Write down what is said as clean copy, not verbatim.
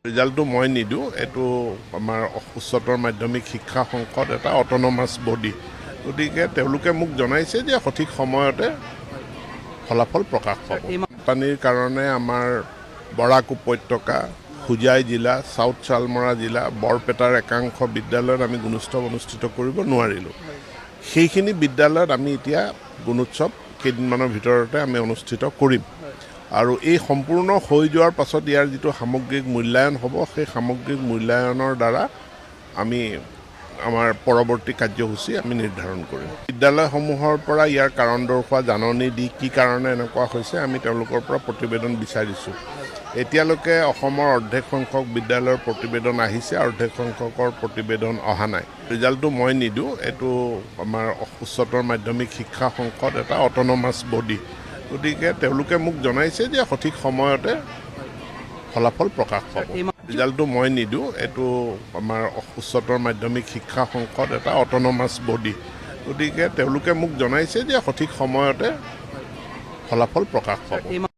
ৰিজাল্টটো মই নিদিওঁ, এইটো আমাৰ উচ্চতৰ মাধ্যমিক শিক্ষা সংসদ এটা অট'নমাছ বডি, গতিকে তেওঁলোকে মোক জনাইছে যে সঠিক সময়তে ফলাফল প্ৰকাশ পাব। পানীৰ কাৰণে আমাৰ বৰাক উপত্যকা, হোজাই জিলা, চাউথ চালমৰা জিলা, বৰপেটাৰ একাংশ বিদ্যালয়ত আমি গুণোৎসৱ অনুষ্ঠিত কৰিব নোৱাৰিলোঁ। সেইখিনি বিদ্যালয়ত আমি এতিয়া গুণোৎসৱ কেইদিনমানৰ ভিতৰতে আমি অনুষ্ঠিত কৰিম। আৰু এই সম্পূৰ্ণ হৈ যোৱাৰ পাছত ইয়াৰ যিটো সামগ্ৰিক মূল্যায়ন হ'ব, সেই সামগ্ৰিক মূল্যায়নৰ দ্বাৰা আমি আমাৰ পৰৱৰ্তী কাৰ্যসূচী আমি নিৰ্ধাৰণ কৰিম। বিদ্যালয়সমূহৰ পৰা ইয়াৰ কাৰণ দৰ্শোৱা জাননী দি কি কাৰণে এনেকুৱা হৈছে আমি তেওঁলোকৰ পৰা প্ৰতিবেদন বিচাৰিছোঁ। এতিয়ালৈকে অসমৰ অৰ্ধেক সংখ্যক বিদ্যালয়ৰ প্ৰতিবেদন আহিছে, অৰ্ধেক সংখ্যকৰ প্ৰতিবেদন অহা নাই। ৰিজাল্টটো মই নিদিওঁ, এইটো আমাৰ উচ্চতৰ মাধ্যমিক শিক্ষা সংসদ এটা অট'নমাছ বডি, গতিকে তেওঁলোকে মোক জনাইছে যে সঠিক সময়তে ফলাফল প্ৰকাশ পাব। ৰিজাল্টটো মই নিদিওঁ, এইটো আমাৰ উচ্চতৰ মাধ্যমিক শিক্ষা সংসদ এটা অট'নমাছ বডি, গতিকে তেওঁলোকে মোক জনাইছে যে সঠিক সময়তে ফলাফল প্ৰকাশ পাব।